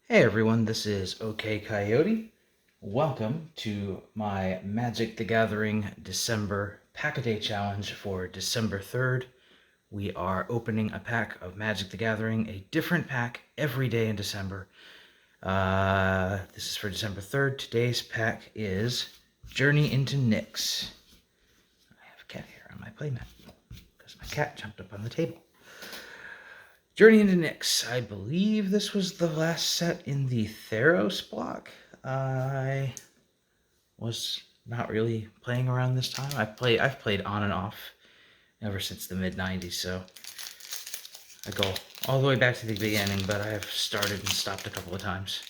Hey everyone, this is OKCoyote. Welcome to my Magic the Gathering December Pack-A-Day Challenge for December 3rd. We are opening a pack of Magic the Gathering, a different pack every day in December. This is for December 3rd. Today's pack is Journey into Nyx. I have a cat hair on my playmat because my cat jumped up on the table. Journey into Nyx. I believe this was the last set in the Theros block. I was not really playing around this time. I've played on and off ever since the mid-90s, so I go all the way back to the beginning, but I have started and stopped a couple of times.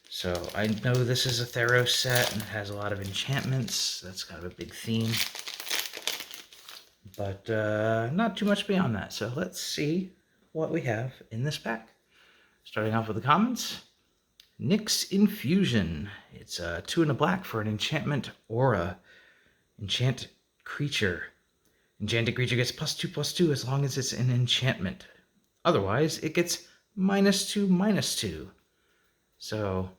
So I know this is a Theros set, and it has a lot of enchantments. That's kind of a big theme. But not too much beyond that, so let's see what we have in this pack. Starting off with the commons, Nyx Infusion. It's a 2 and a black for an enchantment aura. Enchant creature. Enchanted creature gets +2/+2 as long as it's an enchantment. Otherwise, it gets -2/-2. So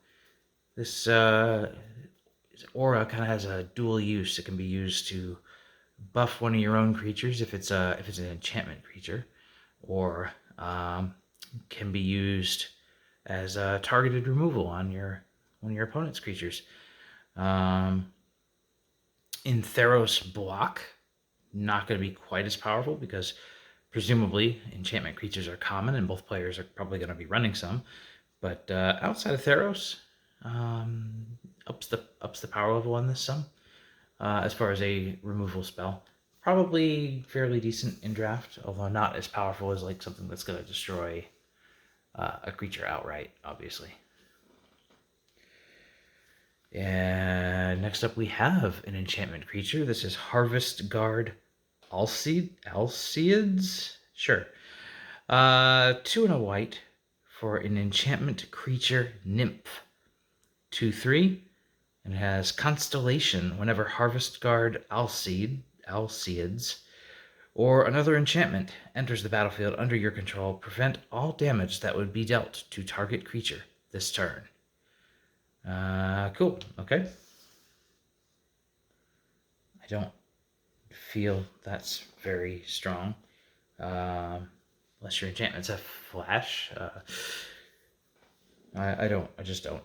this aura kind of has a dual use. It can be used to buff one of your own creatures if it's an enchantment creature, or can be used as a targeted removal on one of your opponent's creatures. In Theros block, not going to be quite as powerful because presumably enchantment creatures are common and both players are probably going to be running some. But outside of Theros, ups the power level on this some. As far as a removal spell, probably fairly decent in draft, although not as powerful as like something that's going to destroy a creature outright, obviously. And next up we have an enchantment creature. This is Harvest Guard Alceids? Sure. 2 and a white for an enchantment creature nymph. 2/3, and it has Constellation. Whenever Harvest Guard Alceids or another enchantment enters the battlefield under your control, prevent all damage that would be dealt to target creature this turn. Cool. Okay. I don't feel that's very strong. Unless your enchantments have flash. I don't. I just don't.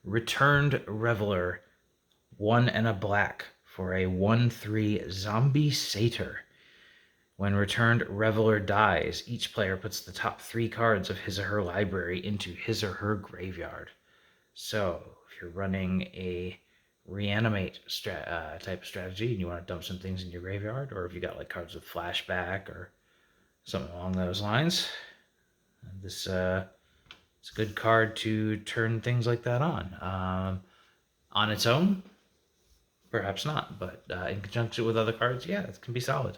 Returned Reveler. 1 and a black for a 1/3 zombie satyr. When Returned Reveler dies, each player puts the top 3 cards of his or her library into his or her graveyard. So, if you're running a reanimate type of strategy and you want to dump some things in your graveyard, or if you got like cards with flashback or something along those lines, this it's a good card to turn things like that on. On its own, perhaps not, but in conjunction with other cards, yeah, it can be solid.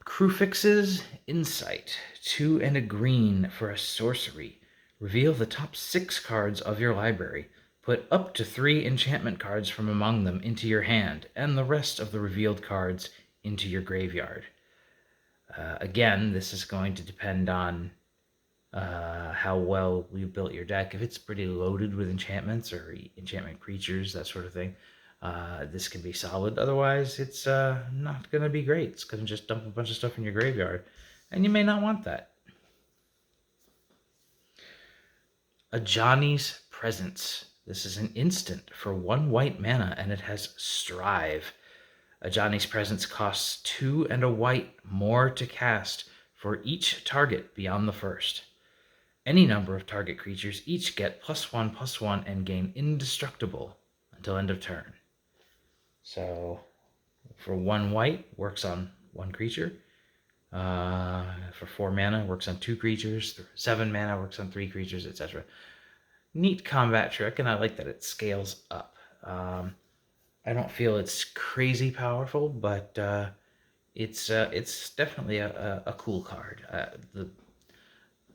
Crufix's Insight. 2 and a green for a sorcery. Reveal the top 6 cards of your library. Put up to 3 enchantment cards from among them into your hand, and the rest of the revealed cards into your graveyard. Again, this is going to depend on how well you built your deck. If it's pretty loaded with enchantments or enchantment creatures, that sort of thing, this can be solid. Otherwise, it's not going to be great. It's going to just dump a bunch of stuff in your graveyard, and you may not want that. Ajani's Presence. This is an instant for 1 white mana, and it has Strive. Ajani's Presence costs 2 and a white more to cast for each target beyond the first. Any number of target creatures each get +1/+1 and gain indestructible until end of turn. So, for 1 white, works on 1 creature. For 4 mana, works on 2 creatures. 7 mana, works on 3 creatures, etc. Neat combat trick, and I like that it scales up. I don't feel it's crazy powerful, but it's definitely a cool card.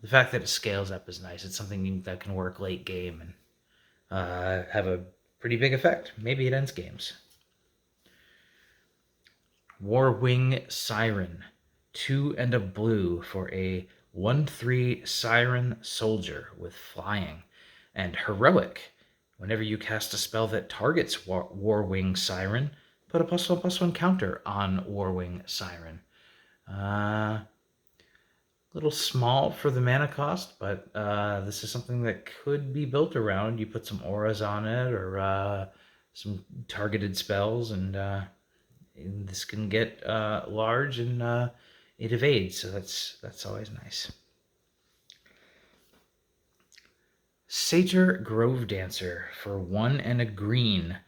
The fact that it scales up is nice. It's something that can work late game and have a pretty big effect. Maybe it ends games. Warwing Siren. 2 and a blue for a 1/3 Siren Soldier with flying. And heroic. Whenever you cast a spell that targets Warwing Siren, put a +1/+1 counter on Warwing Siren. Little small for the mana cost, but this is something that could be built around. You put some auras on it or some targeted spells, and this can get large, and it evades, so that's always nice. Satyr Grove Dancer for 1 and a green.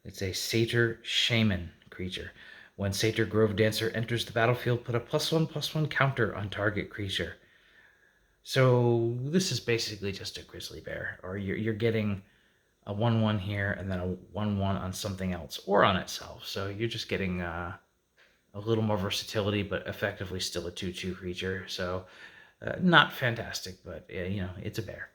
It's a Satyr Shaman creature. When Satyr Grove Dancer enters the battlefield, put a +1/+1 counter on target creature. So this is basically just a grizzly bear, or you're getting a 1/1 here and then a 1/1 on something else or on itself. So you're just getting a little more versatility, but effectively still a 2/2 creature. So not fantastic, but it's a bear.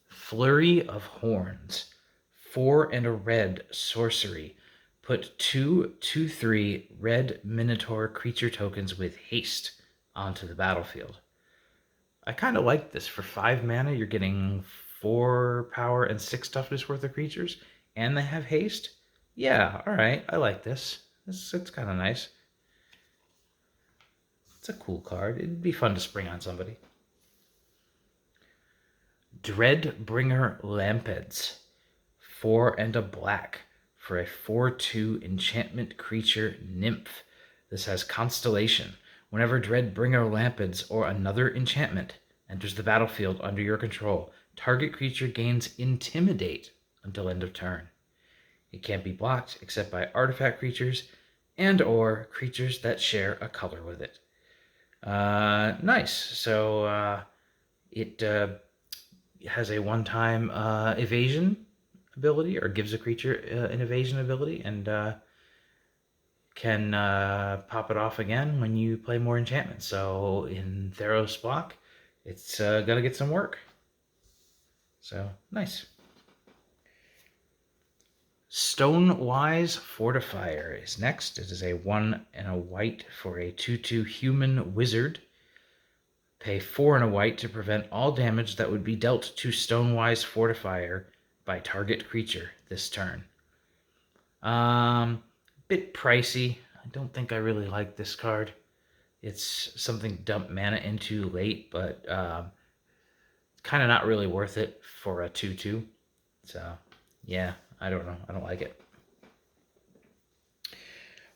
Flurry of Horns. 4 and a red sorcery. Put 2/3 red Minotaur creature tokens with haste onto the battlefield. I kind of like this. For 5 mana, you're getting 4 power and 6 toughness worth of creatures, and they have haste. Yeah, all right. I like this. It's kind of nice. It's a cool card. It'd be fun to spring on somebody. Dreadbringer Lampedes. 4 and a black for a 4/2 enchantment creature nymph. This has Constellation. Whenever Dreadbringer Lampedes or another enchantment enters the battlefield under your control, target creature gains Intimidate until end of turn. It can't be blocked except by artifact creatures and or creatures that share a color with it. Nice. So it has a one-time evasion ability, or gives a creature an evasion ability, and can pop it off again when you play more enchantments. So in Theros block, it's gonna get some work. So nice. Stonewise Fortifier is next. It is a 1 and a white for a 2/2 human wizard. Pay 4 and a white to prevent all damage that would be dealt to Stonewise Fortifier by target creature this turn. Bit pricey. I don't think I really like this card. It's something to dump mana into late, but kind of not really worth it for a 2/2. So yeah, I don't know. I don't like it.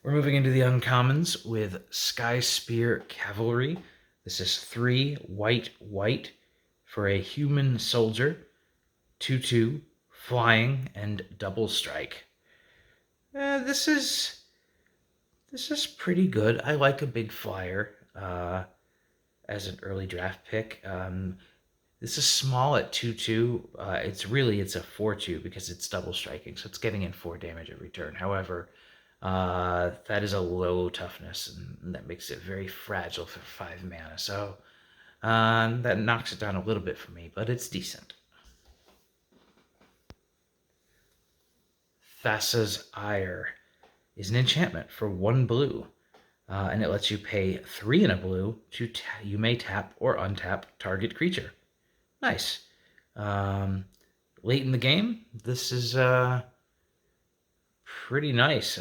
We're moving into the uncommons with Sky Spear Cavalry. This is 3 white for a human soldier, 2/2, flying, and double strike. This is pretty good. I like a big flyer as an early draft pick. This is small at 2/2. It's a 4/2 because it's double striking, so it's getting in 4 damage every turn. However, that is a low toughness, and that makes it very fragile for 5 mana. So that knocks it down a little bit for me, but it's decent. Thassa's Ire is an enchantment for 1 blue, and it lets you pay 3 and a blue to you may tap or untap target creature. Nice. Late in the game, this is pretty nice.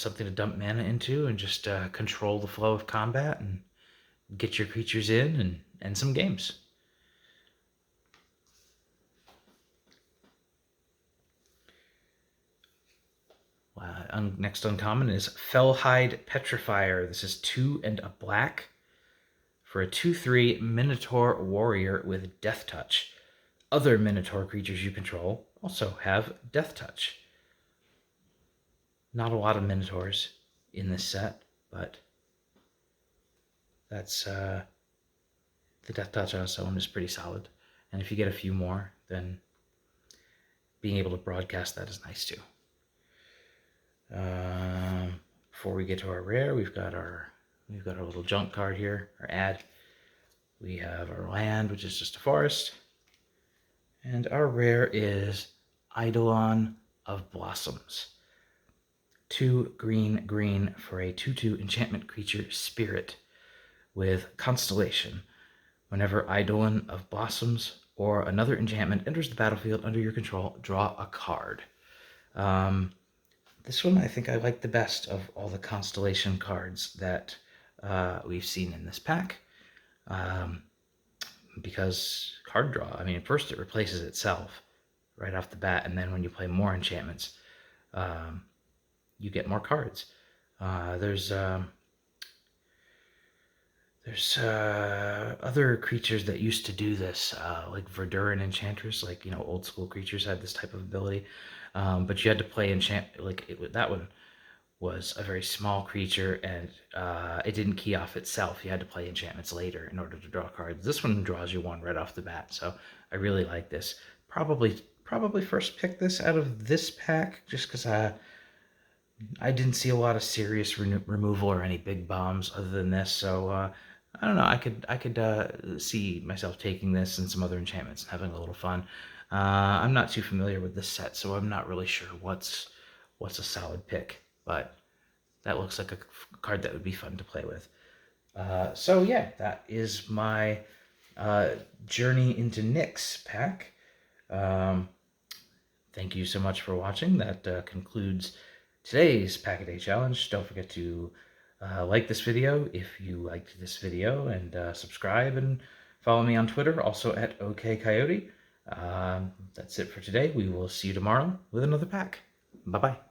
Something to dump mana into and just control the flow of combat and get your creatures in and some games. Next uncommon is Felhide Petrifier. This is 2 and a black for a 2/3 Minotaur Warrior with Death Touch. Other Minotaur creatures you control also have Death Touch. Not a lot of Minotaurs in this set, but that's the Death Touch on its own is pretty solid. And if you get a few more, then being able to broadcast that is nice too. Before we get to our rare, we've got our little junk card here, our ad. We have our land, which is just a forest, and our rare is Eidolon of Blossoms. 2 green green for a 2/2 enchantment creature spirit with Constellation. Whenever Eidolon of Blossoms or another enchantment enters the battlefield under your control, draw a card. This one I think I like the best of all the Constellation cards that we've seen in this pack. Because card draw, I mean, first it replaces itself right off the bat, and then when you play more enchantments, you get more cards. There's other creatures that used to do this, like Verduran Enchanters, like, you know, old school creatures had this type of ability, but you had to play that one was a very small creature, and it didn't key off itself. You had to play enchantments later in order to draw cards. This one draws you one right off the bat, so I really like this. Probably first pick this out of this pack, just because I didn't see a lot of serious removal or any big bombs other than this, so I don't know. I could see myself taking this and some other enchantments and having a little fun. I'm not too familiar with this set, so I'm not really sure what's a solid pick, but that looks like a card that would be fun to play with. So yeah, that is my Journey into Nyx pack. Thank you so much for watching. That concludes today's Pack a Day Challenge. Don't forget to like this video if you liked this video, and subscribe and follow me on Twitter, also at OKCoyote. That's it for today. We will see you tomorrow with another pack. Bye-bye.